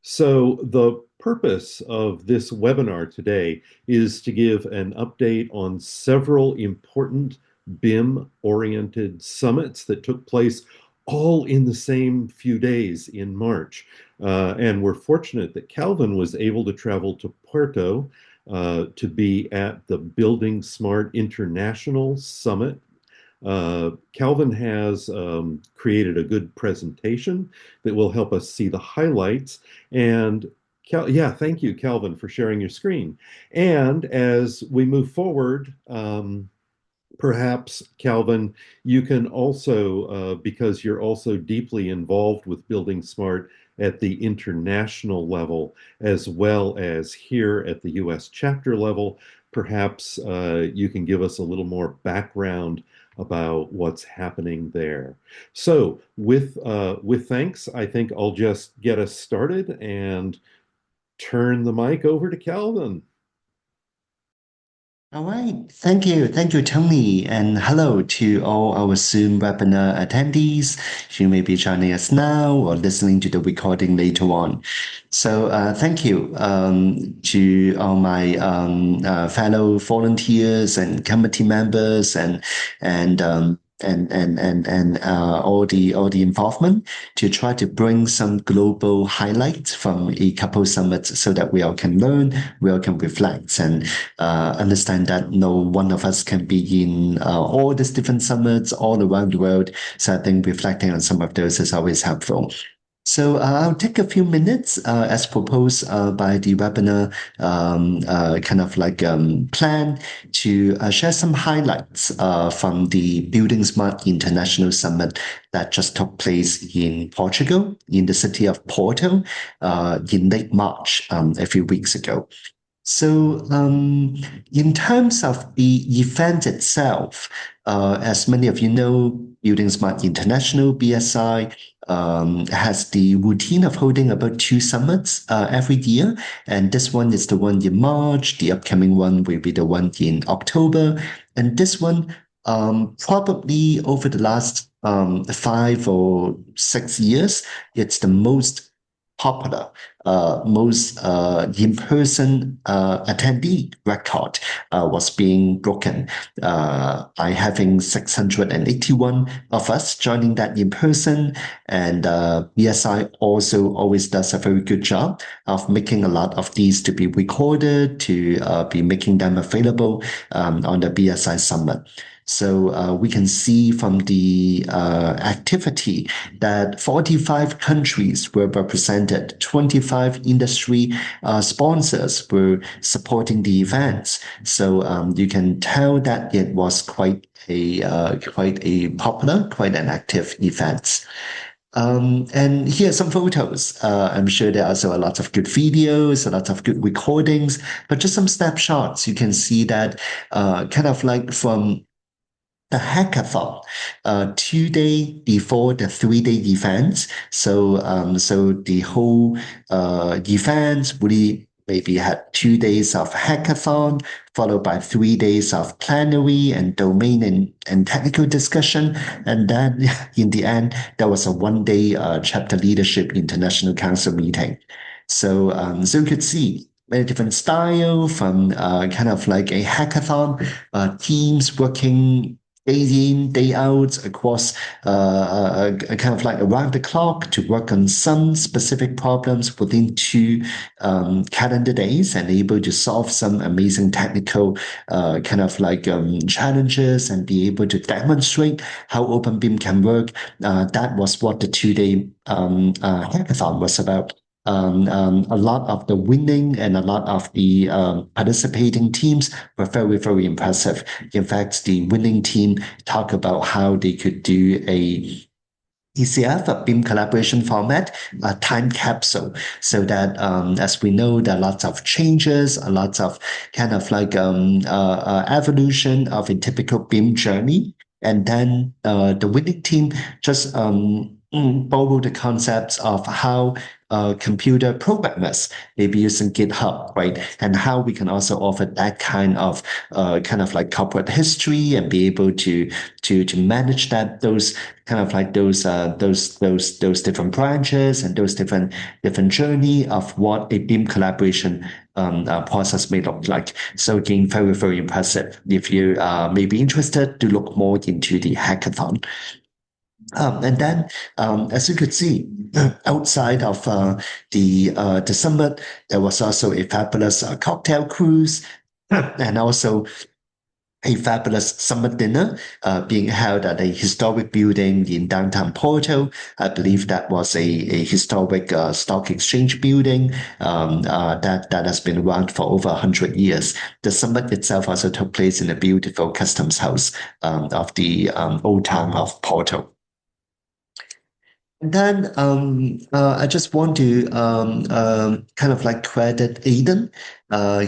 So, the purpose of this webinar today is to give an update on several important BIM-oriented summits that took place all in the same few days in March. And we're fortunate that Calvin was able to travel to Puerto to be at the Building Smart International Summit. Calvin has created a good presentation that will help us see the highlights. And yeah, thank you, Calvin, for sharing your screen. And as we move forward, perhaps, Calvin, you can also, because you're also deeply involved with Building Smart at the international level, as well as here at the US chapter level, perhaps you can give us a little more background about what's happening there. So, with thanks, I think I'll just get us started and turn the mic over to Calvin. All right. Thank you. Thank you, Tony. And hello to all our Zoom webinar attendees who may be joining us now or listening to the recording later on. So thank you to all my fellow volunteers and committee members and all the involvement to try to bring some global highlights from a couple summits so that we all can learn, we all can reflect, and understand that no one of us can be in all these different summits all around the world. So I think reflecting on some of those is always helpful. So I'll take a few minutes as proposed by the webinar kind of like plan to share some highlights from the Building Smart International Summit that just took place in Portugal, in the city of Porto, in late March, a few weeks ago. So, in terms of the event itself, as many of you know, Building Smart International (BSI) has the routine of holding about two summits every year, and this one is the one in March. The upcoming one will be the one in October, and this one probably over the last 5 or 6 years, it's the most popular, most in-person attendee record was being broken by having 681 of us joining that in person. And BSI also always does a very good job of making a lot of these to be recorded, to be making them available on the BSI Summit. So we can see from the activity that 45 countries were represented, 25 industry sponsors were supporting the events. So you can tell that it was quite a popular, quite an active event. And here are some photos. I'm sure there are also a lot of good videos, a lot of good recordings, but just some snapshots. You can see that kind of like from the hackathon, 2 day before the 3 day events. So the whole event really maybe had 2 days of hackathon, followed by 3 days of plenary and domain and technical discussion. And then in the end, there was a 1 day chapter leadership international council meeting. So you could see many different style from kind of like a hackathon, teams working day in, day out across kind of like around the clock to work on some specific problems within two calendar days and able to solve some amazing technical kind of like challenges and be able to demonstrate how OpenBIM can work. That was what the 2 day hackathon was about. A lot of the winning and a lot of the participating teams were very, very impressive. In fact, the winning team talked about how they could do a ECF, a BIM collaboration format, a time capsule, so that as we know, there are lots of changes, a lot of kind of like evolution of a typical BIM journey. And then the winning team just borrow the concepts of how computer programmers, maybe using GitHub, right? And how we can also offer that kind of like corporate history and be able to manage those kind of like those different branches and those different journey of what a team collaboration process may look like. So again, very, very impressive. If you may be interested to look more into the hackathon. And then, as you could see, outside of the summit, there was also a fabulous cocktail cruise, and also a fabulous summer dinner being held at a historic building in downtown Porto. I believe that was a historic stock exchange building that has been around for over 100 years. The summit itself also took place in a beautiful customs house of the old town of Porto. And then I just want to kind of like credit Aiden,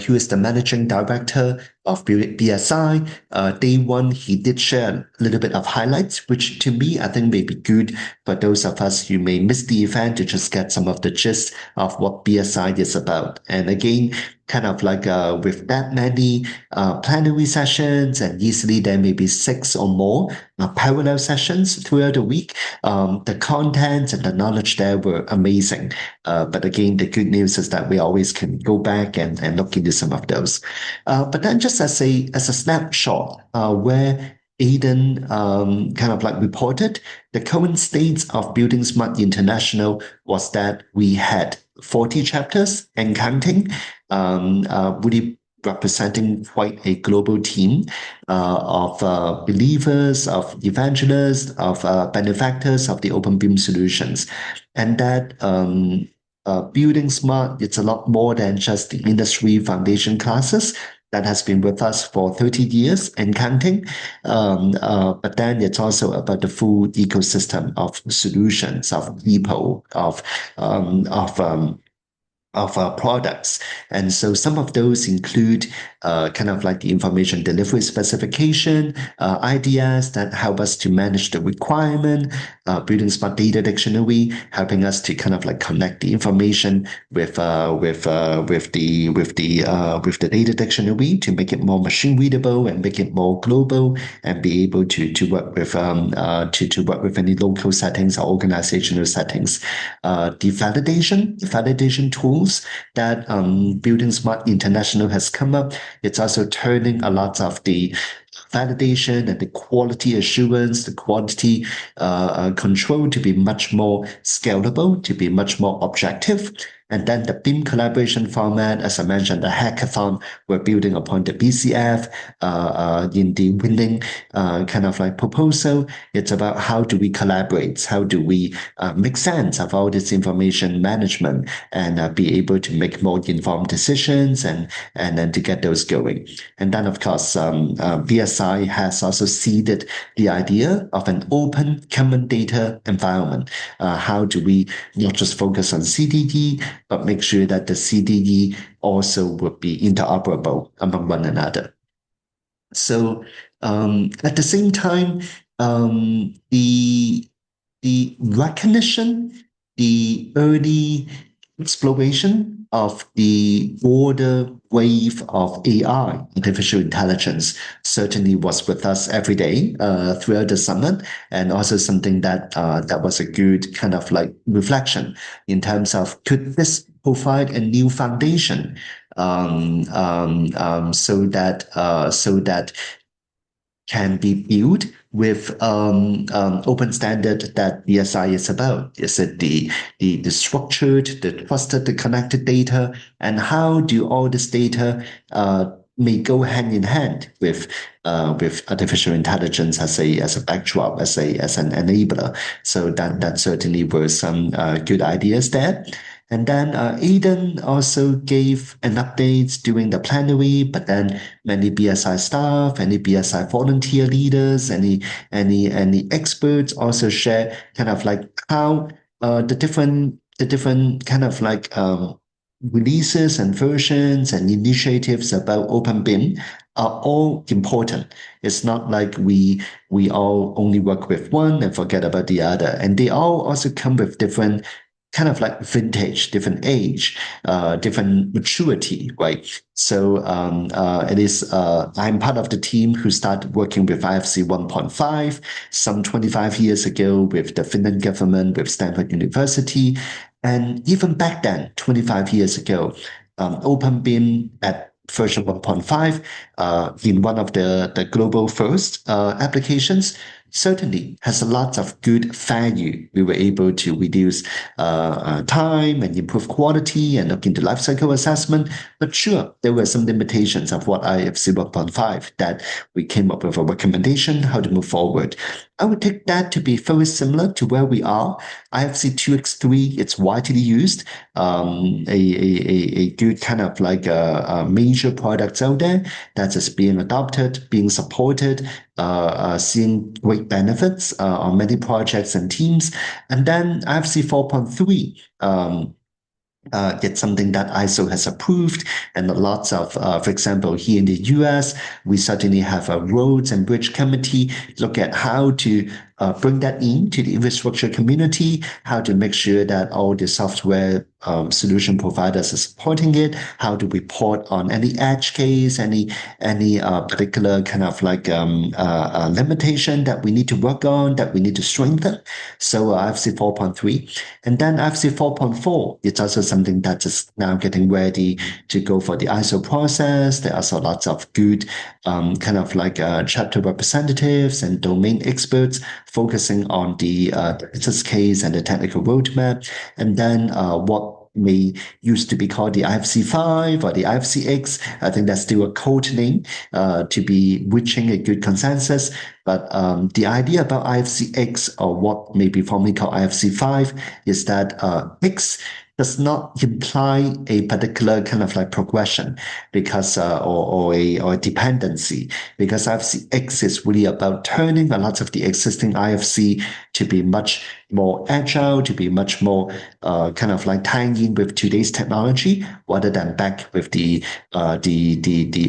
who is the managing director of BSI. Day one, he did share a little bit of highlights, which to me, I think may be good for those of us who may miss the event to just get some of the gist of what BSI is about. And again, kind of like with that many plenary sessions, and easily there may be six or more parallel sessions throughout the week. The content and the knowledge there were amazing. But again, the good news is that we always can go back and look into some of those. But then just as a snapshot, where Aiden kind of like reported, the current state of Building Smart International was that we had 40 chapters and counting, really representing quite a global team of believers, of evangelists, of benefactors of the open beam solutions. And that Building Smart, it's a lot more than just the industry foundation classes that has been with us for 30 years and counting. But then it's also about the full ecosystem of solutions, of people, of products. And so some of those include kind of like the information delivery specification, ideas that help us to manage the requirement, building smart data dictionary, helping us to kind of like connect the information with the data dictionary to make it more machine readable and make it more global and be able to work with to work with any local settings or organizational settings. The validation tools that Building Smart International has come up. It's also turning a lot of the validation and the quality assurance, the quality control to be much more scalable, to be much more objective. And then the BIM collaboration format, as I mentioned, the hackathon, we're building upon the BCF in the winning kind of like proposal. It's about how do we collaborate? How do we make sense of all this information management and be able to make more informed decisions and then to get those going. And then, of course, BSI has also seeded the idea of an open common data environment. How do we not just focus on CDD, but make sure that the CDE also would be interoperable among one another. So at the same time, the recognition, the early exploration of the broader wave of AI, artificial intelligence, certainly was with us every day throughout the summit, and also something that was a good kind of like reflection in terms of could this provide a new foundation so that can be built with open standard that BSI is about? Is it the structured, the trusted, the connected data? And how do all this data may go hand in hand with artificial intelligence as a backdrop, as an enabler? So that certainly were some good ideas there. And then Aiden also gave an update during the plenary, but then many BSI staff, any BSI volunteer leaders, any experts also share kind of like how the different kind of like releases and versions and initiatives about Open BIM are all important. It's not like we all only work with one and forget about the other. And they all also come with different kind of like vintage, different age, different maturity, right? So it is. I'm part of the team who started working with IFC 1.5 some 25 years ago with the Finland government, with Stanford University, and even back then, 25 years ago, OpenBIM at version 1.5 in one of the global first applications certainly has a lot of good value. We were able to reduce time and improve quality and look into lifecycle assessment. But sure, there were some limitations of what IFC 1.5 that we came up with a recommendation how to move forward. I would take that to be very similar to where we are. IFC 2x3, it's widely used, a good kind of like major products out there that is being adopted, being supported, seeing great benefits on many projects and teams. And then IFC 4.3. It's something that ISO has approved, and lots of, for example, here in the US, we certainly have a roads and bridge committee look at how to bring that into the infrastructure community, how to make sure that all the software solution providers are supporting it, how to report on any edge case, any particular kind of like limitation that we need to work on, that we need to strengthen. So IFC 4.3. And then IFC 4.4, it's also something that is now getting ready to go for the ISO process. There are also lots of good kind of like chapter representatives and domain experts focusing on the business case and the technical roadmap. And then what may used to be called the IFC5 or the IFCX. I think that's still a code name to be reaching a good consensus. But the idea about IFCX, or what may be formally called IFC5, is that X does not imply a particular kind of like progression because or a dependency, because IFCX is really about turning a lot of the existing IFC to be much more agile, to be much more kind of like tying in with today's technology, rather than back with the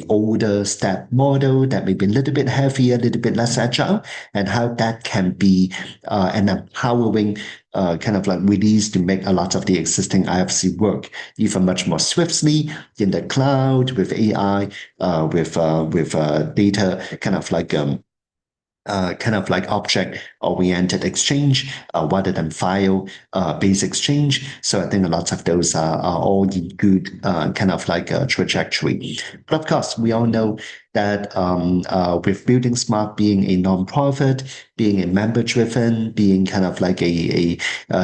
older step model that may be a little bit heavier, a little bit less agile, and how that can be an empowering kind of like release to make a lot of the existing IFC work even much more swiftly in the cloud with AI, with data kind of like object-oriented exchange rather than file-based exchange. So I think a lot of those are all in good kind of like a trajectory. But of course, we all know that with Building Smart being a nonprofit, being a member-driven, being kind of like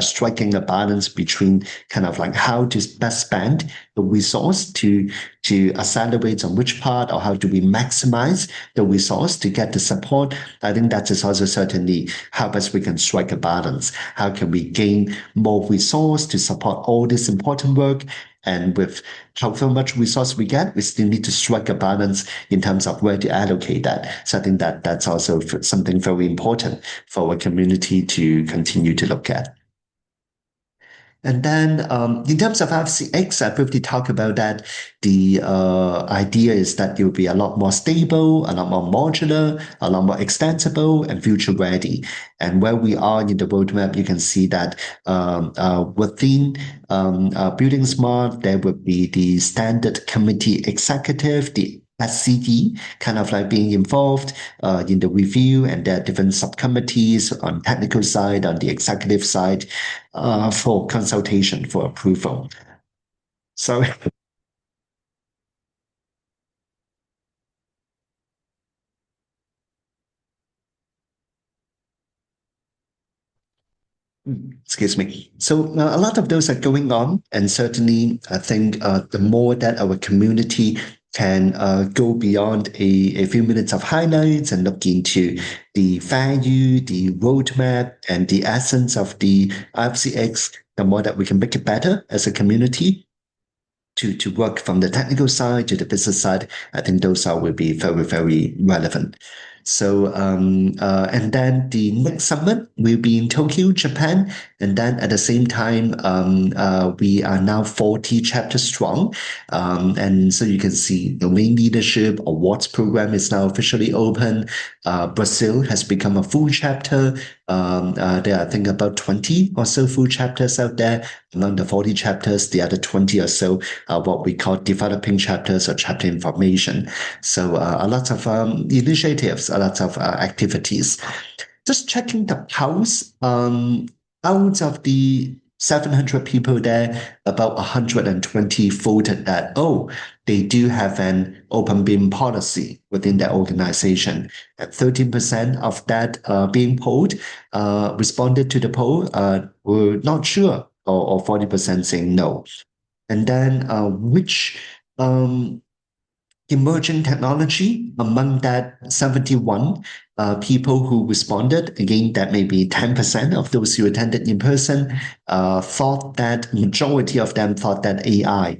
striking a balance between kind of like how to best spend the resource to accelerate on which part, or how do we maximize the resource to get the support. I think that is also certainly how best we can strike a balance. How can we gain more resource to support all this important work? And with however much resource we get, we still need to strike a balance in terms of where to allocate that. So I think that that's also something very important for our community to continue to look at. And then in terms of FCX, I briefly talked about that. The idea is that it will be a lot more stable, a lot more modular, a lot more extensible, and future ready. And where we are in the roadmap, you can see that within Building Smart, there will be the standard committee executive, the SCD, kind of like being involved in the review, and there are different subcommittees on technical side, on the executive side, for consultation, for approval. So excuse me. So a lot of those are going on, and certainly I think the more that our community can go beyond a few minutes of highlights and look into the value, the roadmap, and the essence of the IFCX, the more that we can make it better as a community to work from the technical side to the business side. I think those are will be very, very relevant. So, and then the next summit will be in Tokyo, Japan, And then at the same time, we are now 40 chapters strong. And so you can see domain leadership awards program is now officially open. Brazil has become a full chapter. There are, I think, about 20 or so full chapters out there. Among the 40 chapters, the other 20 or so are what we call developing chapters or chapter information. So a lot of initiatives, a lot of activities. Just checking the pulse. Out of the 700 people there, about 120 voted that, oh, they do have an open BIM policy within their organization. And 13% of that being polled responded to the poll were not sure, or 40% saying no. And then which emerging technology among that 71 people who responded, again, that may be 10% of those who attended in person, thought that majority of them thought that AI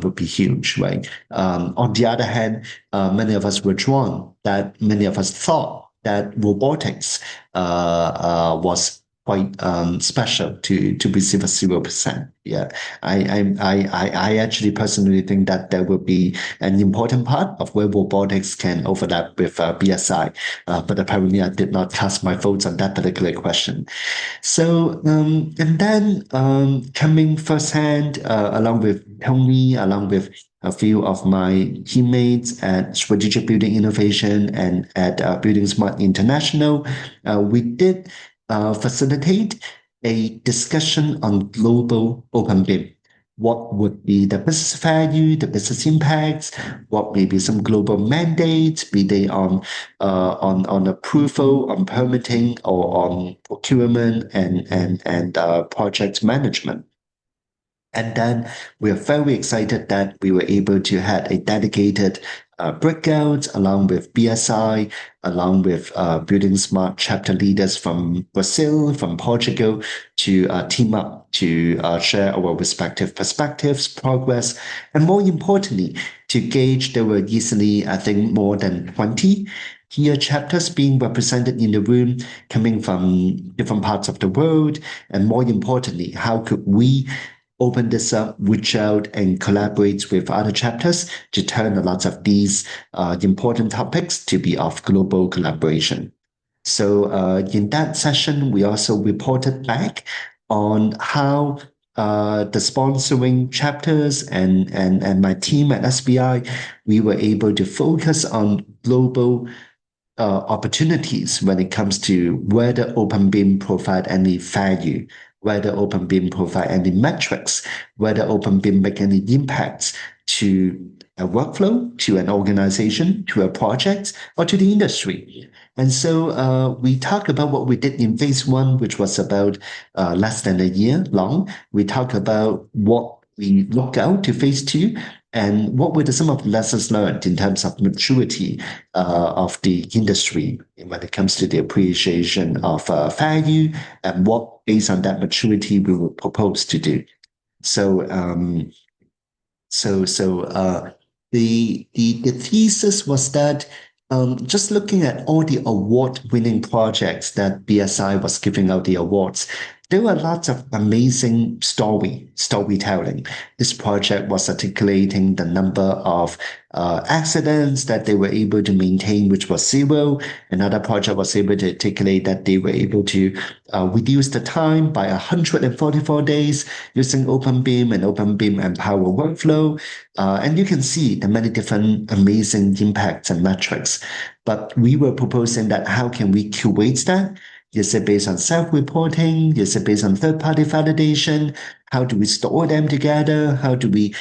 would be huge, right? On the other hand, many of us were drawn that many of us thought that robotics was quite special to receive a 0%. Yeah, I actually personally think that there will be an important part of where robotics can overlap with BSI. But apparently, I did not cast my votes on that particular question. So, and then coming firsthand, along with Tony, along with a few of my teammates at Strategic Building Innovation and at Building Smart International, we did facilitate a discussion on global open BIM. What would be the business value, the business impacts? What may be some global mandates, be they on approval, on permitting, or on procurement and project management. And then we're very excited that we were able to have a dedicated breakout along with BSI, along with Building Smart chapter leaders from Brazil, from Portugal, to team up to share our respective perspectives, progress, and more importantly, to gauge there were easily, I think, more than 20 here chapters being represented in the room, coming from different parts of the world, and more importantly, how could we open this up, reach out, and collaborate with other chapters to turn a lot of these important topics to be of global collaboration. So in that session, we also reported back on how the sponsoring chapters and my team at SBI, we were able to focus on global opportunities when it comes to whether open BIM provide any value, whether open BIM provide any metrics, whether open BIM make any impacts to a workflow, to an organization, to a project, or to the industry. And so we talked about what we did in phase one, which was about less than a year long. We talked about what we look out to phase two, and what were some of the lessons learned in terms of maturity of the industry when it comes to the appreciation of value, and what, based on that maturity, we will propose to do. So, the thesis was that just looking at all the award-winning projects that BSI was giving out the awards, there were lots of amazing storytelling. This project was articulating the number of accidents that they were able to maintain, which was zero. Another project was able to articulate that they were able to reduce the time by 144 days using OpenBIM and OpenBIM Empower workflow. And you can see the many different amazing impacts and metrics. But we were proposing that how can we curate that? Is it based on self-reporting? Is it based on third-party validation? How do we store them together? How do we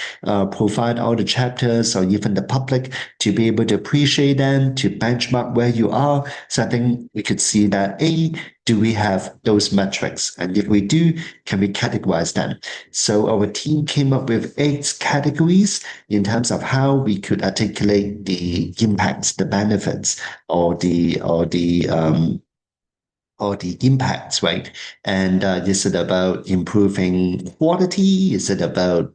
provide all the chapters or even the public to be able to appreciate them, to benchmark where you are? So I think we could see that, A, do we have those metrics? And if we do, can we categorize them? So our team came up with 8 categories in terms of how we could articulate the impacts, the benefits, or the impacts, right? And is it about improving quality? Is it about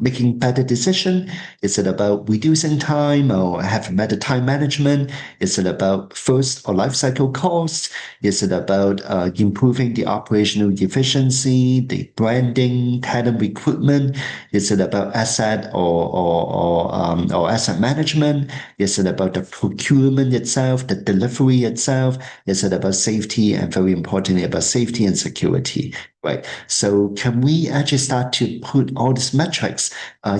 making better decision? Is it about reducing time or having better time management? Is it about first or life cycle costs? Is it about improving the operational efficiency, the branding, talent recruitment? Is it about asset or asset management? Is it about the procurement itself, the delivery itself? Is it about safety and very importantly about safety and security? Right. So can we actually start to put all these metrics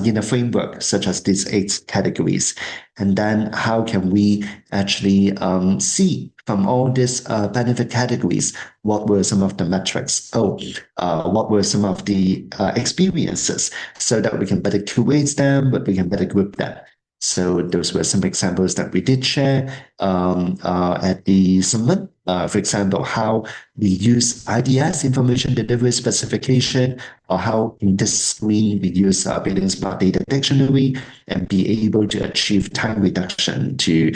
in a framework such as these eight categories? And then how can we actually see from all these benefit categories, what were some of the metrics? What were some of the experiences so that we can better curate them, but we can better group them. So those were some examples that we did share at the summit. For example, how we use IDS, Information Delivery Specification, or how in this screen we use Building Smart Data Dictionary and be able to achieve time reduction to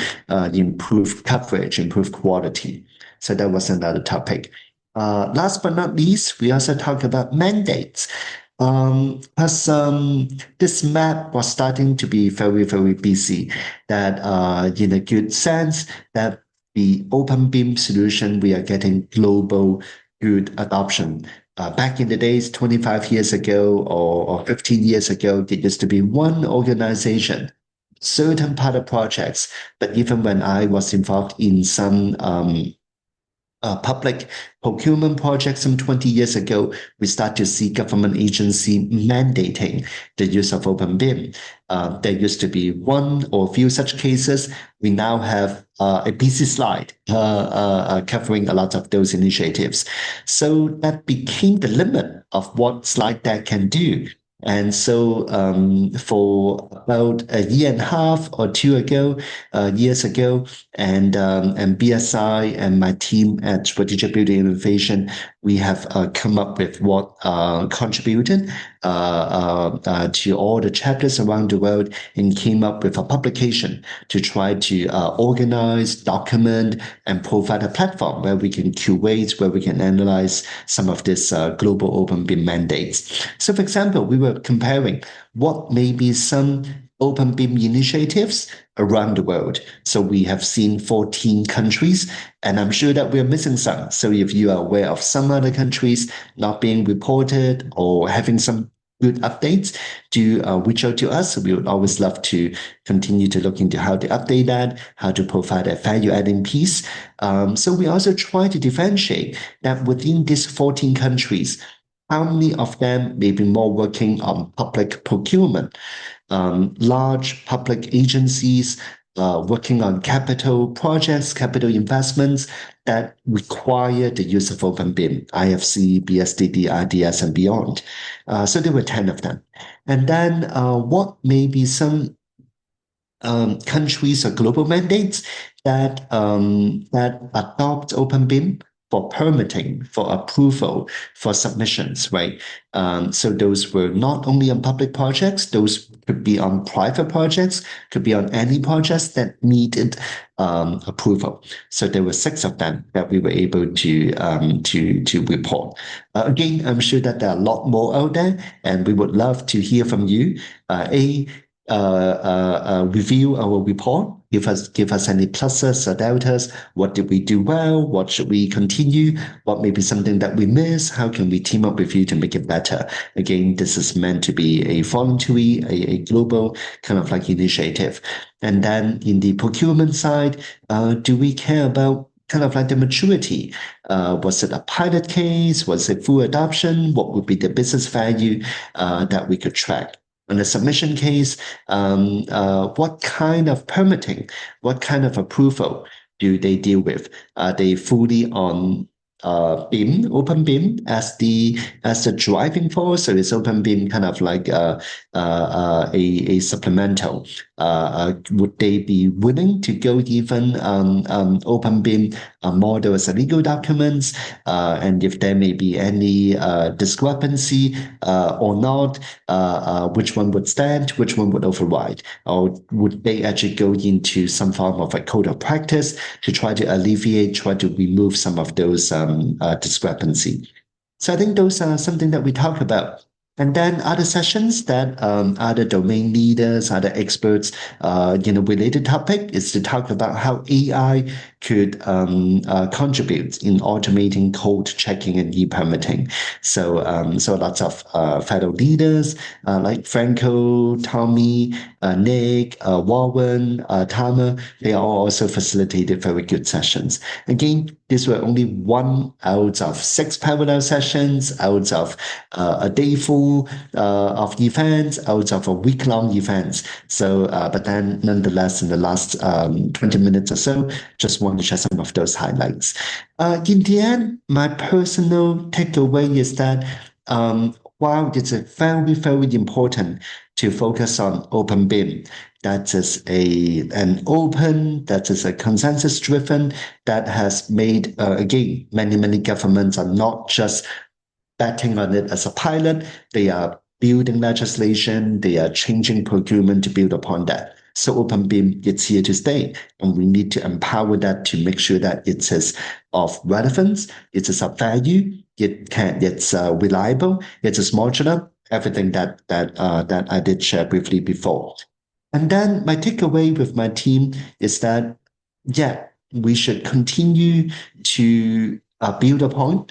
improve coverage, improve quality. So that was another topic. Last but not least, we also talk about mandates. As this map was starting to be very, very busy, that in a good sense, that the open BIM solution, we are getting global good adoption. Back in the days, 25 years ago or 15 years ago, there used to be one organization, certain pilot projects. But even when I was involved in some public procurement projects some 20 years ago, we start to see government agency mandating the use of open BIM. There used to be one or few such cases. We now have a busy slide covering a lot of those initiatives. So that became the limit of what slide deck can do. And so for about a year and a half or two years ago, and BSI and my team at Strategic Building Innovation, we have come up with what contributed to all the chapters around the world and came up with a publication to try to organize, document, and provide a platform where we can curate, where we can analyze some of these global open BIM mandates. So, for example, we were comparing what may be some open BIM initiatives around the world. So we have seen 14 countries, and I'm sure that we're missing some. So if you are aware of some other countries not being reported or having some good updates, do reach out to us. We would always love to continue to look into how to update that, how to provide a value-adding piece. So we also try to differentiate that within these 14 countries, how many of them may be more working on public procurement, large public agencies working on capital projects, capital investments that require the use of open BIM, IFC, BSDD, IDS, and beyond. So there were 10 of them. And then what may be some countries or global mandates that adopt open BIM for permitting, for approval, for submissions, right? So those were not only on public projects; those could be on private projects, could be on any projects that needed approval. So there were 6 of them that we were able to report. Again, I'm sure that there are a lot more out there, and we would love to hear from you. Review our report. Give us any pluses or deltas. What did we do well? What should we continue? What may be something that we miss? How can we team up with you to make it better? Again, this is meant to be a voluntary, a global kind of like initiative. And then in the procurement side, do we care about kind of like the maturity? Was it a pilot case? Was it full adoption? What would be the business value that we could track? On the submission case, what kind of permitting, what kind of approval do they deal with? Are they fully on BIM, open BIM as the driving force, or is open BIM kind of like a supplemental? Would they be willing to go even open BIM model as a legal documents? And if there may be any discrepancy or not, which one would stand, which one would override? Or would they actually go into some form of a code of practice to try to alleviate, try to remove some of those discrepancy? So I think those are something that we talk about. And then other sessions that other domain leaders, other experts, related topic is to talk about how AI could contribute in automating code checking and e-permitting. So lots of fellow leaders like Franco, Tommy, Nick, Warren, Tama, they all also facilitated very good sessions. Again, these were only one out of six parallel sessions, out of a day full of events, out of a week-long events. But then nonetheless, in the last 20 minutes or so, just want to share some of those highlights. In the end, my personal takeaway is that while it's a very, very important to focus on open BIM, that is a consensus driven, that has made, again, many governments are not just betting on it as a pilot. They are building legislation, they are changing procurement to build upon that. So open BIM, it's here to stay, and we need to empower that to make sure that it is of relevance, it is of value, it's reliable, it is modular, everything that I did share briefly before. And then my takeaway with my team is that, yeah, we should continue to build upon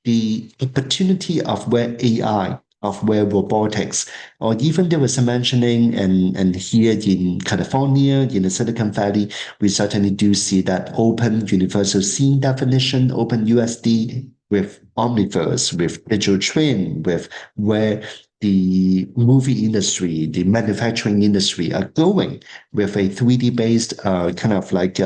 the opportunity of where AI, of where robotics, or even there was some mentioning, and here in California, in the Silicon Valley, we certainly do see that open universal scene definition, open USD with Omniverse, with digital twin, with where the movie industry, the manufacturing industry are going with a 3D based kind of like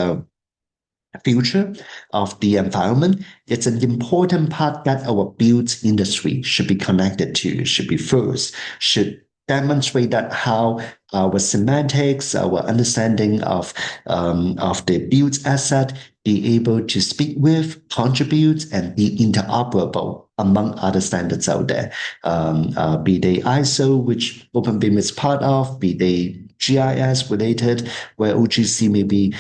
future of the environment. It's an important part that our built industry should be connected to, should be first, should demonstrate that how our semantics, our understanding of the built asset be able to speak with, contribute, and be interoperable among other standards out there. Be they ISO, which OpenBIM is part of, be they GIS related, where OGC maybe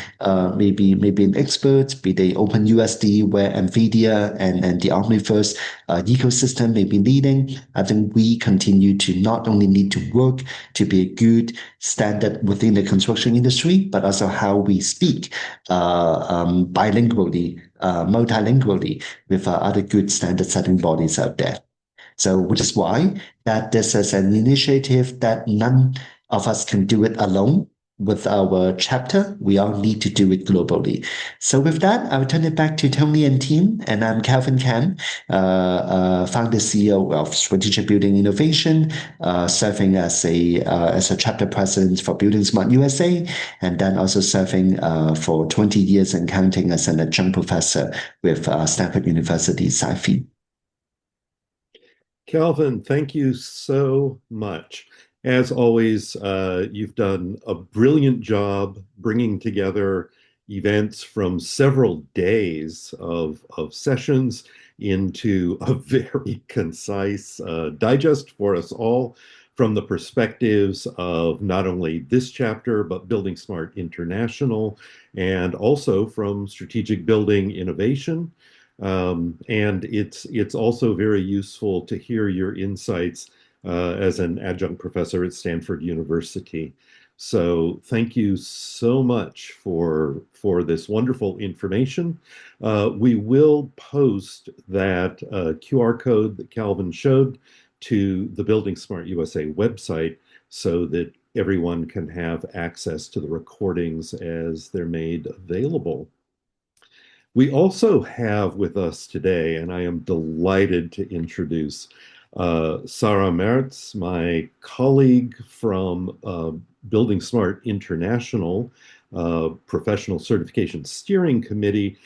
an expert, be they OpenUSD, where NVIDIA and the Omniverse ecosystem may be leading. I think we continue to not only need to work to be a good standard within the construction industry, but also how we speak bilingually, multilingually with other good standard setting bodies out there. So, which is why that this is an initiative that none of us can do it alone. With our chapter, we all need to do it globally. So, with that, I'll turn it back to Tony and team. And I'm Calvin Can, founder CEO of Strategic Building Innovation, serving as a chapter president for Building Smart USA, and then also serving for 20 years and counting as an adjunct professor with Stanford University, Sci-Fi. Calvin, thank you so much. As always, you've done a brilliant job bringing together events from several days of sessions into a very concise digest for us all from the perspectives of not only this chapter, but Building Smart International, and also from strategic building innovation. And it's also very useful to hear your insights as an adjunct professor at Stanford University. So thank you so much for this wonderful information. We will post that QR code that Calvin showed to the Building Smart USA website so that everyone can have access to the recordings as they're made available. We also have with us today, and I am delighted to introduce Sarah Mertz, my colleague from Building Smart International Professional Certification Steering Committee,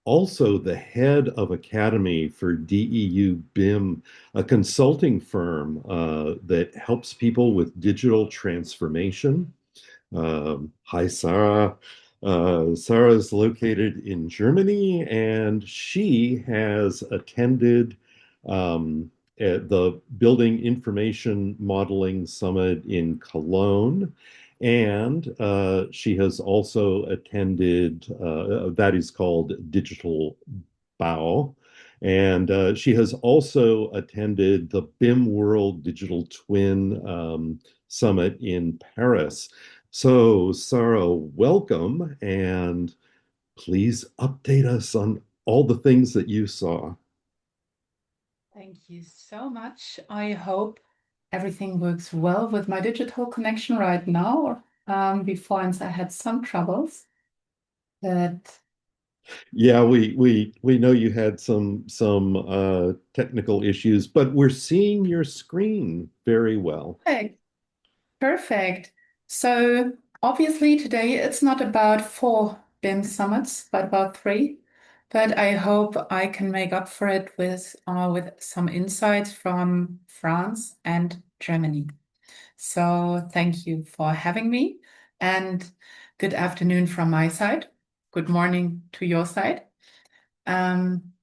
also the head of Academy for DEU BIM, a consulting firm that helps people with digital transformation. Hi, Sarah. Sarah is located in Germany, and she has attended at the Building Information Modeling Summit in Cologne. And she has also attended, that is called Digital BAU. And she has also attended the BIM World Digital Twin Summit in Paris. So, Sarah, welcome, and please update us on all the things that you saw. Thank you so much. I hope everything works well with my digital connection right now. Before I had some troubles, but Yeah, we know you had some technical issues, but we're seeing your screen very well. hey, perfect. So obviously today it's not about four BIM summits, but about three. But I hope I can make up for it with some insights from France and Germany. So thank you for having me, and good afternoon from my side. Good morning to your side. Um,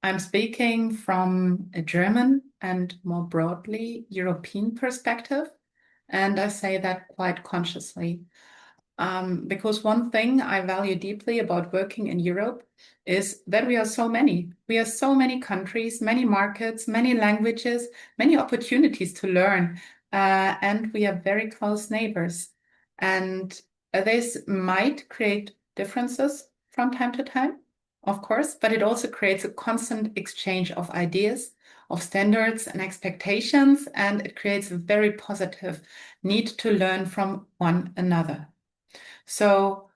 I'm speaking from a German and more broadly European perspective, and I say that quite consciously. Because one thing I value deeply about working in Europe is that we are so many. We are so many countries, many markets, many languages, many opportunities to learn, and we are very close neighbors. And this might create differences from time to time, of course, but it also creates a constant exchange of ideas, of standards and expectations, and it creates a very positive need to learn from one another. So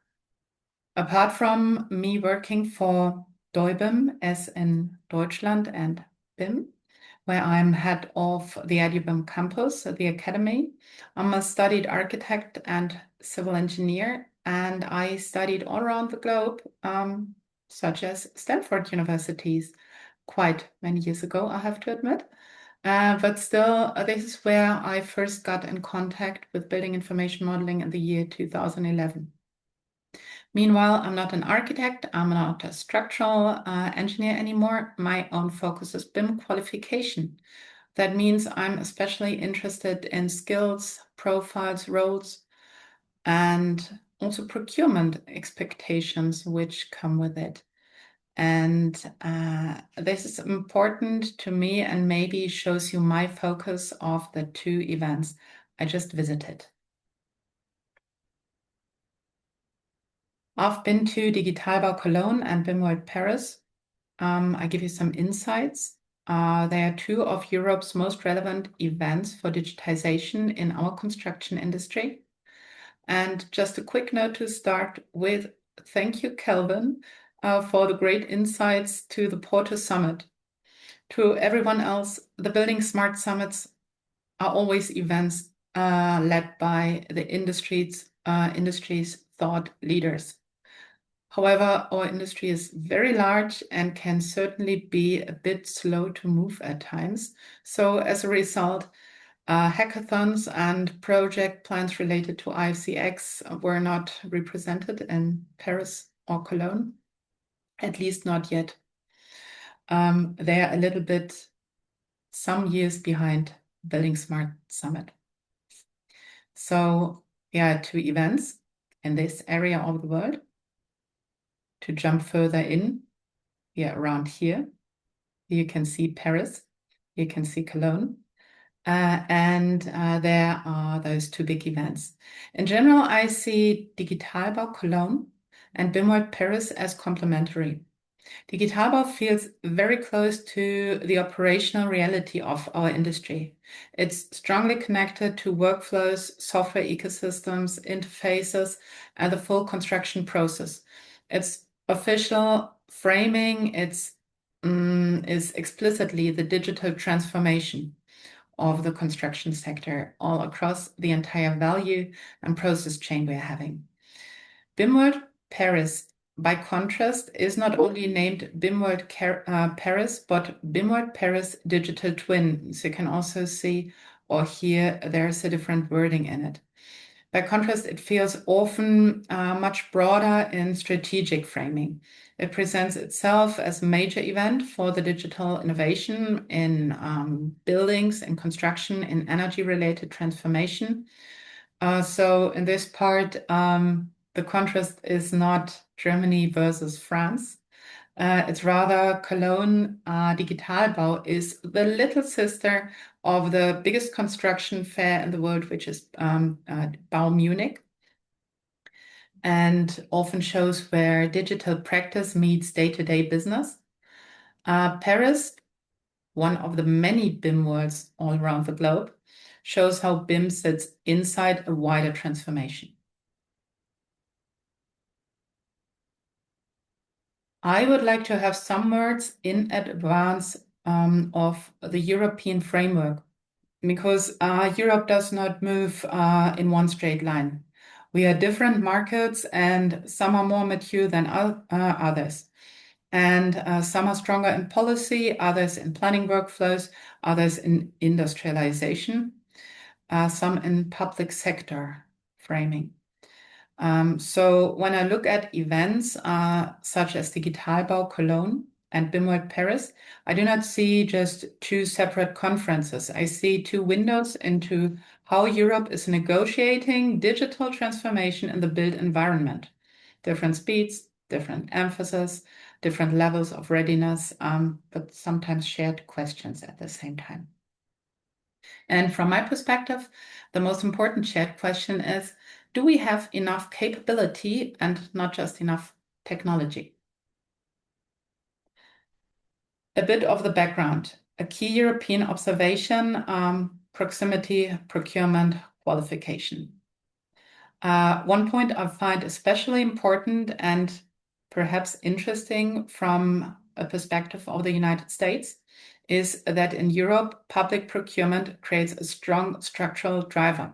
apart from me working for DEUBIM as in Deutschland and BIM, where I'm head of the EduBIM campus, the academy, I'm a studied architect and civil engineer, and I studied all around the globe, such as Stanford universities, quite many years ago, I have to admit. But still, this is where I first got in contact with building information modeling in the year 2011. Meanwhile, I'm not an architect, I'm not a structural engineer anymore. My own focus is BIM qualification. That means I'm especially interested in skills, profiles, roles, and also procurement expectations which come with it. And this is important to me and maybe shows you my focus of the two events I just visited. I've been to Digitalbau Cologne and BIM World Paris. I give you some insights. They are two of Europe's most relevant events for digitization in our construction industry. And just a quick note to start with, thank you, Kelvin, for the great insights to the Porto Summit. To everyone else, the Building Smart Summits are always events led by the industry's thought leaders. However, our industry is very large and can certainly be a bit slow to move at times. So as a result, hackathons and project plans related to IFCX were not represented in Paris or Cologne, at least not yet. They're a little bit some years behind Building Smart Summit. So yeah, two events in this area of the world. To jump further in, yeah, around here, you can see Paris, you can see Cologne, and there are those two big events. In general, I see Digitalbau Cologne and BIM World Paris as complementary. Digitalbau feels very close to the operational reality of our industry. It's strongly connected to workflows, software ecosystems, interfaces, and the full construction process. Its official framing is explicitly the digital transformation of the construction sector all across the entire value and process chain we're having. BIM World Paris, by contrast, is not only named BIM World Paris, but BIM World Paris Digital Twin. So you can also see or hear there's a different wording in it. By contrast, it feels often much broader in strategic framing. It presents itself as a major event for the digital innovation in buildings, in construction, in energy-related transformation. So in this part, the contrast is not Germany versus France, It's rather Cologne Digitalbau is the little sister of the biggest construction fair in the world, which is Bau Munich, and often shows where digital practice meets day-to-day business. Paris, one of the many BIM worlds all around the globe, shows how BIM sits inside a wider transformation. I would like to have some words in advance of the European framework, because Europe does not move in one straight line. We are different markets, and some are more mature than others. And some are stronger in policy, others in planning workflows, others in industrialization, some in public sector framing. So when I look at events such as Digitalbau Cologne and BIMWorld Paris, I do not see just two separate conferences. I see two windows into how Europe is negotiating digital transformation in the built environment. Different speeds, different emphasis, different levels of readiness, but sometimes shared questions at the same time. And from my perspective, the most important shared question is, do we have enough capability and not just enough technology? A bit of the background. A key European observation, proximity, procurement, qualification. One point I find especially important and perhaps interesting from a perspective of the United States is that in Europe, public procurement creates a strong structural driver.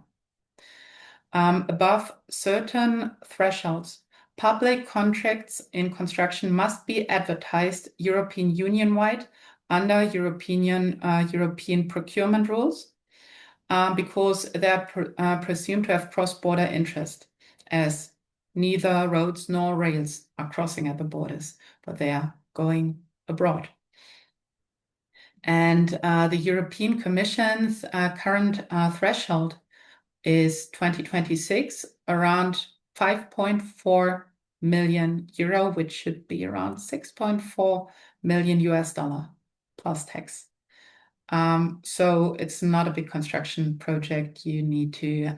Above certain thresholds, public contracts in construction must be advertised European Union-wide under European procurement rules because they are presumed to have cross-border interest, as neither roads nor rails are crossing at the borders, but they are going abroad. And the European Commission's current threshold is 2026, around 5.4 million euro, which should be around 6.4 million US dollar plus tax. So it's not a big construction project. You need to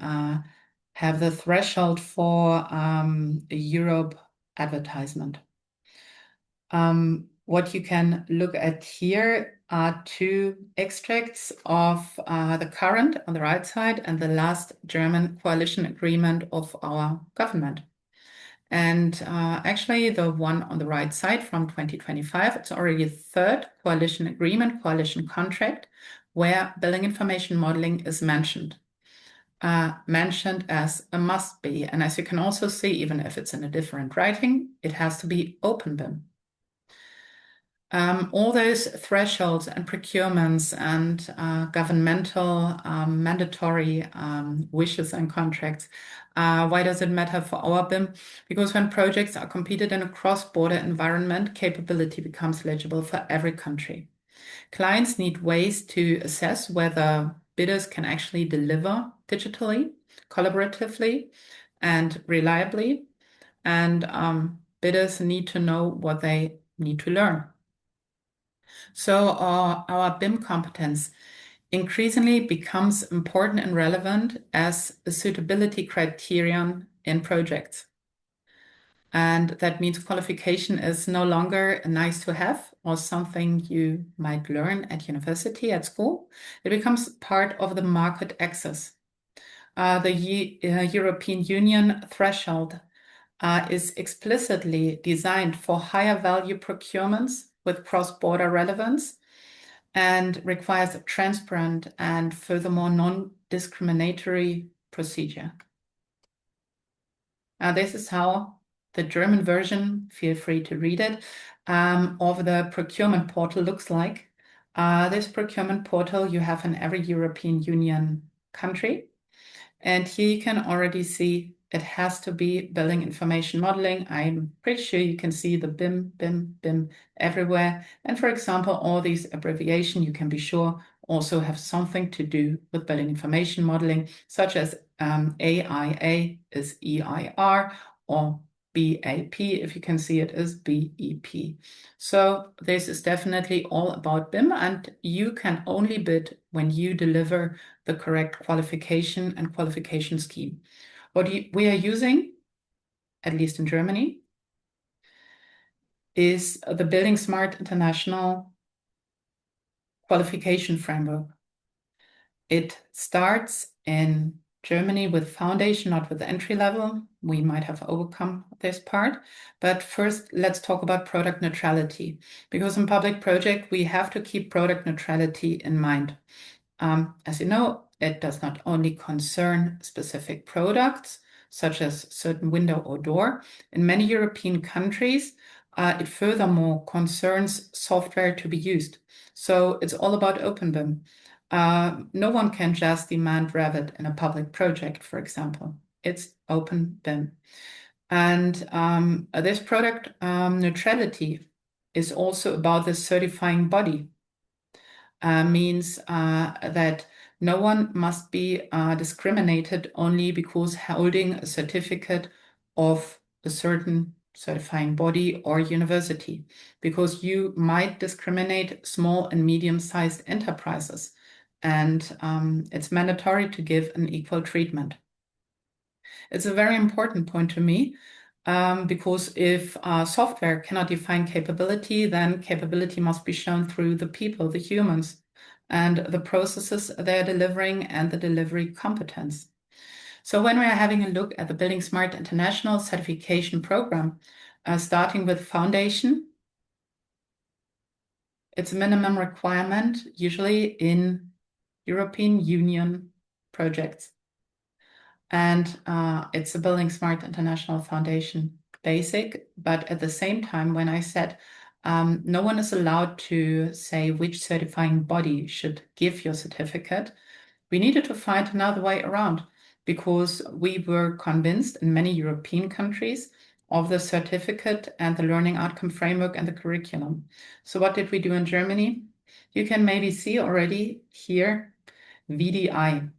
have the threshold for a Europe advertisement. What you can look at here are two extracts of the current on the right side and the last German coalition agreement of our government. And actually, the one on the right side from 2025, it's already a third coalition agreement, coalition contract, where building information modeling is mentioned. Mentioned as a must be. And as you can also see, even if it's in a different writing, it has to be open BIM. All those thresholds and procurements and governmental mandatory wishes and contracts, why does it matter for our BIM? Because when projects are competed in a cross-border environment, capability becomes legible for every country. Clients need ways to assess whether bidders can actually deliver digitally, collaboratively, and reliably. And bidders need to know what they need to learn. So our BIM competence increasingly becomes important and relevant as a suitability criterion in projects. And that means qualification is no longer a nice to have or something you might learn at university, at school. It becomes part of the market access. The European Union threshold is explicitly designed for higher value procurements with cross-border relevance and requires a transparent and furthermore non-discriminatory procedure. This is how the German version, feel free to read it, of the procurement portal looks like. This procurement portal you have in every European Union country. And here you can already see it has to be building information modeling. I'm pretty sure you can see the BIM, BIM, BIM everywhere. And for example, all these abbreviations, you can be sure, also have something to do with building information modeling, such as AIA is EIR, or BAP, if you can see it as BEP. So this is definitely all about BIM, and you can only bid when you deliver the correct qualification and qualification scheme. What we are using, at least in Germany, is the Building Smart International qualification framework. It starts in Germany with foundation, not with entry level. We might have overcome this part. But first, let's talk about product neutrality. Because in public project, we have to keep product neutrality in mind. As you know, it does not only concern specific products, such as certain window or door. In many European countries, it furthermore concerns software to be used. So it's all about open BIM. No one can just demand Revit in a public project, for example. It's open BIM. And this product neutrality is also about the certifying body. Means that no one must be discriminated only because holding a certificate of a certain certifying body or university, because you might discriminate small and medium-sized enterprises, and it's mandatory to give an equal treatment. It's a very important point to me, because if software cannot define capability, then capability must be shown through the people, the humans, and the processes they're delivering and the delivery competence. So when we are having a look at the Building Smart International certification program, starting with foundation, it's a minimum requirement, usually in European Union projects. And it's a Building Smart International Foundation basic. But at the same time, when I said no one is allowed to say which certifying body should give your certificate, we needed to find another way around, because we were convinced in many European countries of the certificate and the learning outcome framework and the curriculum. So what did we do in Germany? You can maybe see already here VDI.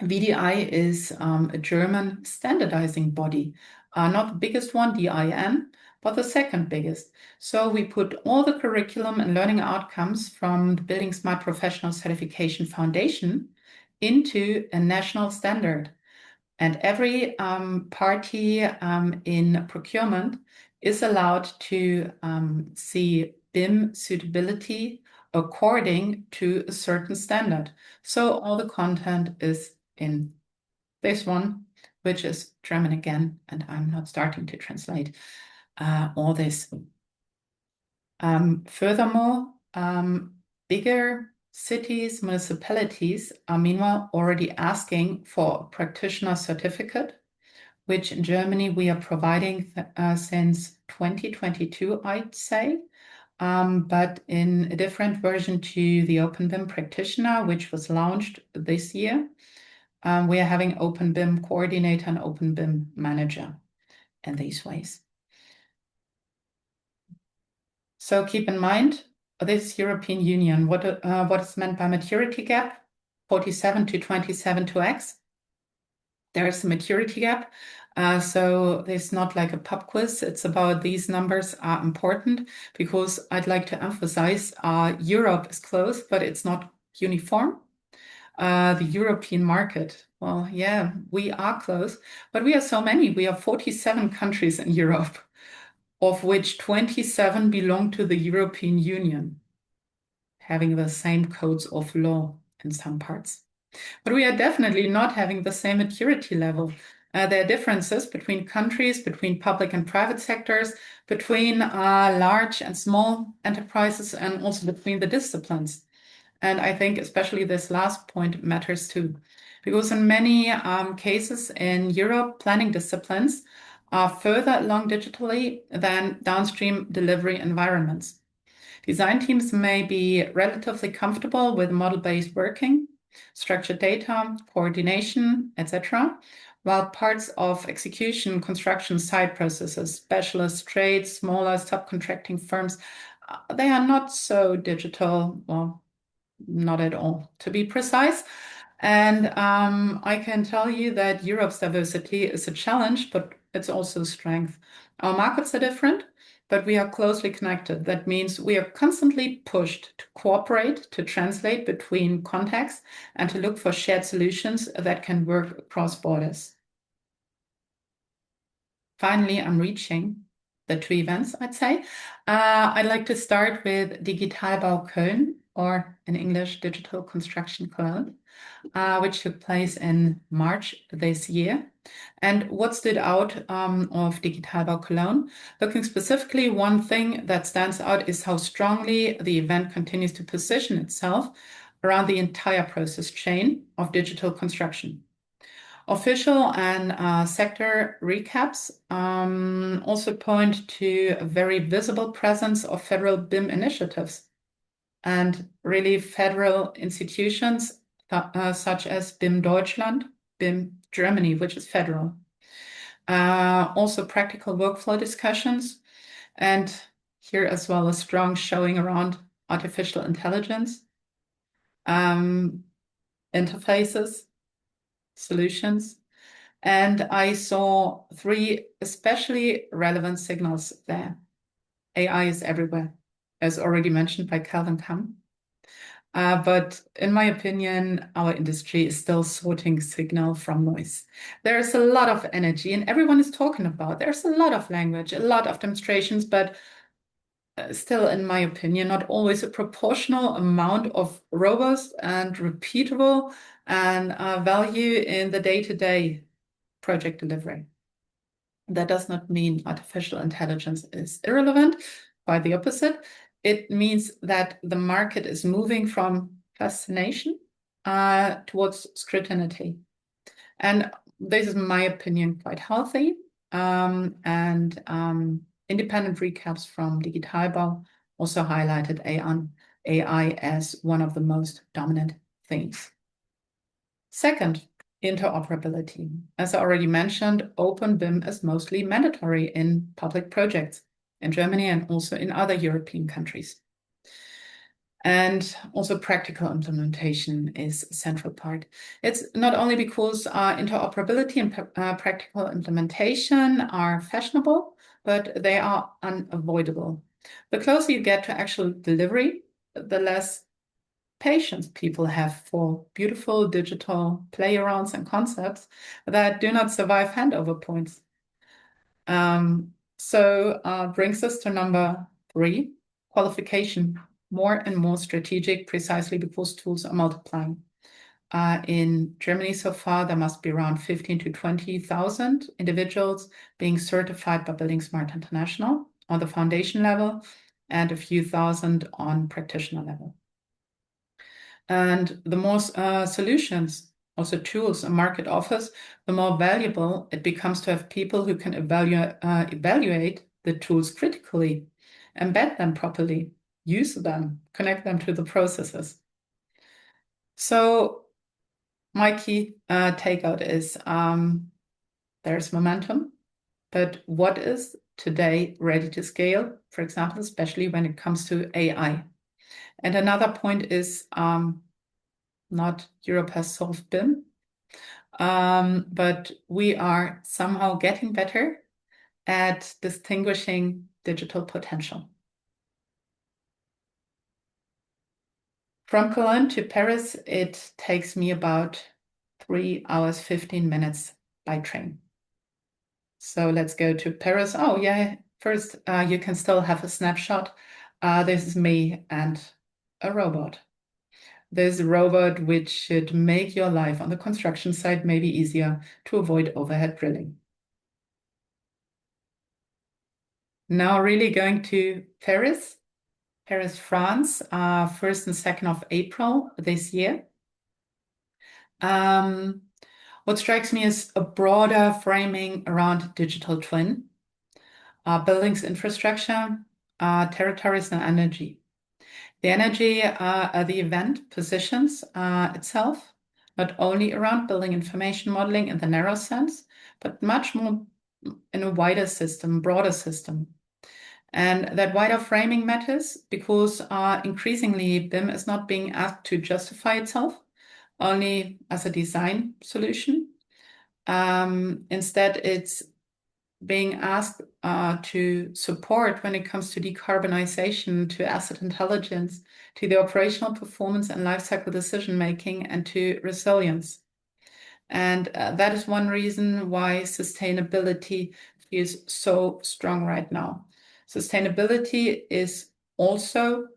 VDI is a German standardizing body, not the biggest one, DIN, but the second biggest. So we put all the curriculum and learning outcomes from the Building Smart Professional Certification Foundation into a national standard. And every party in procurement is allowed to see BIM suitability according to a certain standard. So all the content is in this one, which is German again, and I'm not starting to translate all this. Furthermore, bigger cities, municipalities are meanwhile already asking for a practitioner certificate, which in Germany we are providing since 2022, I'd say. But in a different version to the Open BIM practitioner, which was launched this year. We are having Open BIM coordinator and Open BIM manager in these ways. So keep in mind, this European Union, what is meant by maturity gap, 47 to 27 to X. There is a maturity gap. So there's not like a pub quiz. It's about these numbers are important, because I'd like to emphasize Europe is close, but it's not uniform. The European market. Well, yeah, we are close, but we are so many. We have 47 countries in Europe, of which 27 belong to the European Union, having the same codes of law in some parts. But we are definitely not having the same maturity level. There are differences between countries, between public and private sectors, between large and small enterprises, and also between the disciplines. And I think especially this last point matters too, because in many cases in Europe, planning disciplines are further along digitally than downstream delivery environments. Design teams may be relatively comfortable with model-based working, structured data, coordination, etc., while parts of execution, construction, site processes, specialist trades, smaller subcontracting firms, they are not so digital, well, not at all, to be precise. And I can tell you that Europe's diversity is a challenge, but it's also a strength. Our markets are different, but we are closely connected. That means we are constantly pushed to cooperate, to translate between contexts, and to look for shared solutions that can work across borders. Finally, I'm reaching the two events, I'd say. I'd like to start with Digitalbau Köln, or in English, Digital Construction Cologne, which took place in March this year. And what stood out of Digitalbau Cologne? Looking specifically, one thing that stands out is how strongly the event continues to position itself around the entire process chain of digital construction. Official and sector recaps also point to a very visible presence of federal BIM initiatives and really federal institutions such as BIM Deutschland, BIM Germany, which is federal. Also practical workflow discussions, and here as well a strong showing around artificial intelligence, interfaces, solutions. And I saw three especially relevant signals there. AI is everywhere, as already mentioned by Calvin Kam. But in my opinion, our industry is still sorting signal from noise. There's a lot of energy and everyone is talking about. There's a lot of language, a lot of demonstrations, but still, in my opinion, not always a proportional amount of robust and repeatable and value in the day-to-day project delivery. That does not mean artificial intelligence is irrelevant. Quite the opposite. It means that the market is moving from fascination towards scrutiny. And this is, in my opinion, quite healthy. Independent recaps from Digitalbau also highlighted AI as one of the most dominant themes. Second, interoperability. As I already mentioned, Open BIM is mostly mandatory in public projects in Germany and also in other European countries. And also practical implementation is a central part. It's not only because interoperability and practical implementation are fashionable, but they are unavoidable. The closer you get to actual delivery, the less patience people have for beautiful digital playarounds and concepts that do not survive handover points. Brings us to number 3, qualification. More and more strategic, precisely because tools are multiplying. In Germany so far, there must be around 15 to 20,000 individuals being certified by Building Smart International on the foundation level and a few thousand on practitioner level. And the more solutions, also tools a market offers, the more valuable it becomes to have people who can evaluate the tools critically, embed them properly, use them, connect them to the processes. So my key takeout is there's momentum, but what is today ready to scale, for example, especially when it comes to AI? And another point is not Europe has solved BIM, but we are somehow getting better at distinguishing digital potential. From Cologne to Paris, it takes me about 3 hours, 15 minutes by train. So let's go to Paris. Oh yeah, first you can still have a snapshot. This is me and a robot. This robot which should make your life on the construction site maybe easier to avoid overhead drilling. Now really going to Paris, France, 1st and 2nd of April this year. What strikes me is a broader framing around digital twin, buildings, infrastructure, territories, and energy. The energy, the event positions itself not only around building information modeling in the narrow sense, but much more in a wider system, broader system. And that wider framing matters because increasingly BIM is not being asked to justify itself only as a design solution. Instead, it's being asked to support when it comes to decarbonization, to asset intelligence, to the operational performance and lifecycle decision making, and to resilience. And that is one reason why sustainability is so strong right now. Sustainability is also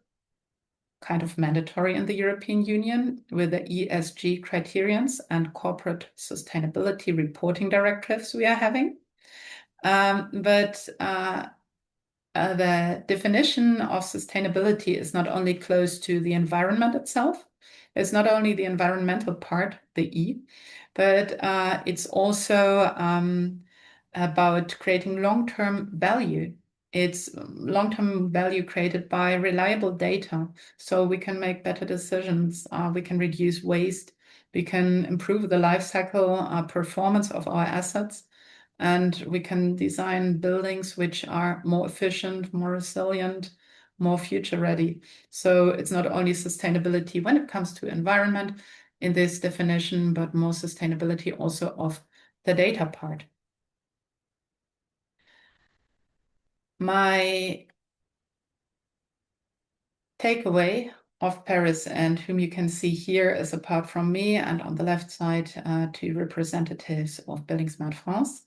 kind of mandatory in the European Union with the ESG criterions and corporate sustainability reporting directives we are having. But the definition of sustainability is not only close to the environment itself, it's not only the environmental part, the E, but it's also about creating long-term value. It's long-term value created by reliable data, so we can make better decisions, we can reduce waste, we can improve the life cycle performance of our assets, and we can design buildings which are more efficient, more resilient, more future ready. So it's not only sustainability when it comes to environment in this definition, but more sustainability also of the data part. My takeaway of Paris, and whom you can see here is apart from me, and on the left side, two representatives of Building Smart France.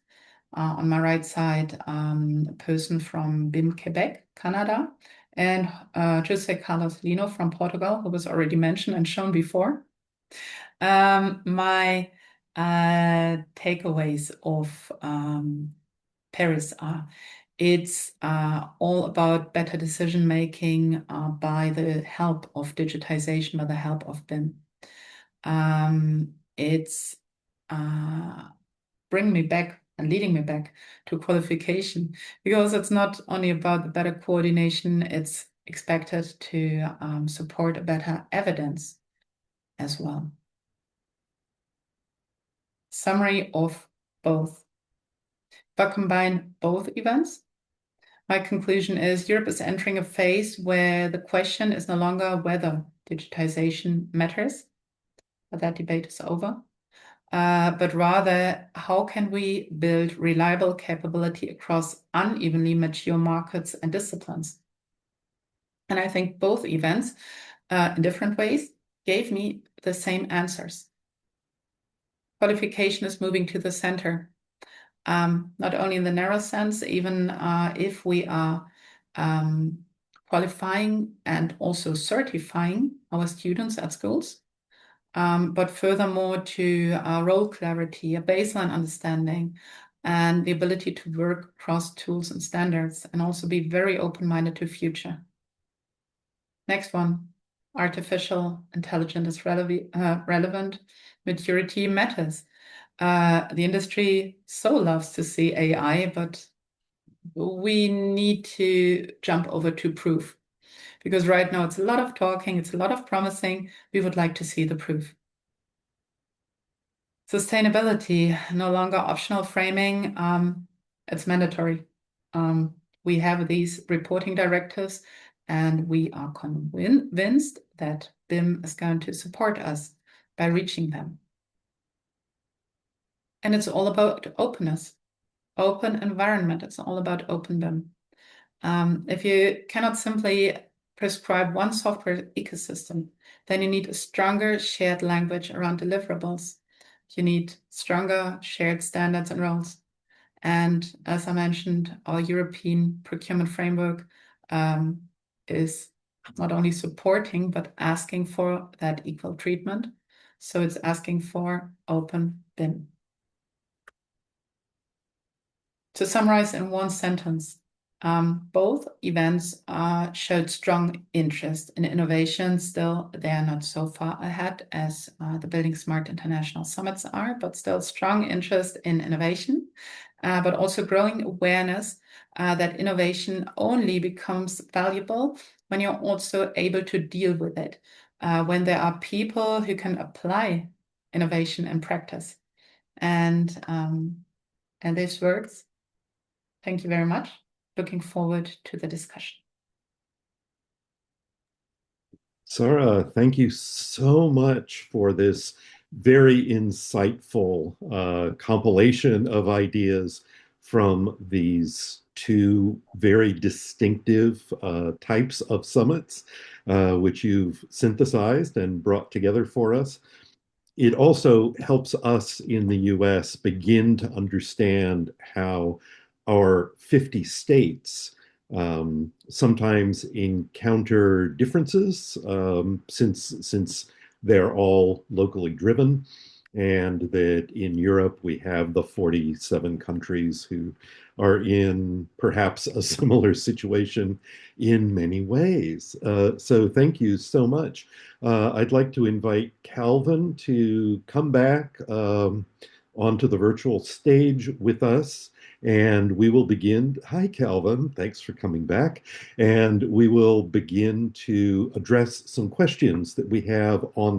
On my right side, a person from BIM Quebec, Canada, and Jose Carlos Lino from Portugal, who was already mentioned and shown before. My takeaways of Paris are it's all about better decision making by the help of digitization, by the help of BIM. It's bringing me back and leading me back to qualification, because it's not only about the better coordination, it's expected to support a better evidence as well. Summary of both. But combine both events. My conclusion is Europe is entering a phase where the question is no longer whether digitization matters, but that debate is over. But rather, how can we build reliable capability across unevenly mature markets and disciplines? And I think both events, in different ways, gave me the same answers. Qualification is moving to the center, not only in the narrow sense, even if we are qualifying and also certifying our students at schools, but furthermore to role clarity, a baseline understanding, and the ability to work across tools and standards, and also be very open-minded to future. Next one, artificial intelligence is relevant, maturity matters. The industry so loves to see AI, but we need to jump over to proof. Because right now it's a lot of talking, it's a lot of promising. We would like to see the proof. Sustainability, no longer optional framing, it's mandatory. We have these reporting directives, and we are convinced that BIM is going to support us by reaching them. And it's all about openness, open environment. It's all about open BIM. If you cannot simply prescribe one software ecosystem, then you need a stronger shared language around deliverables. You need stronger shared standards and roles. And as I mentioned, our European procurement framework is not only supporting, but asking for that equal treatment. So it's asking for open BIM. To summarize in one sentence, both events showed strong interest in innovation. Still, they are not so far ahead as the Building Smart International Summits are, but still strong interest in innovation, but also growing awareness that innovation only becomes valuable when you're also able to deal with it, when there are people who can apply innovation in practice. And this works. Thank you very much. Looking forward to the discussion. Sarah, thank you so much for this very insightful compilation of ideas from these two very distinctive types of summits, which you've synthesized and brought together for us. It also helps us in the US begin to understand how our 50 states sometimes encounter differences since they're all locally driven, and that in Europe we have the 47 countries who are in perhaps a similar situation in many ways. So thank you so much. I'd like to invite Calvin to come back onto the virtual stage with us. And we will begin. Hi, Calvin. Thanks for coming back. And we will begin to address some questions that we have online.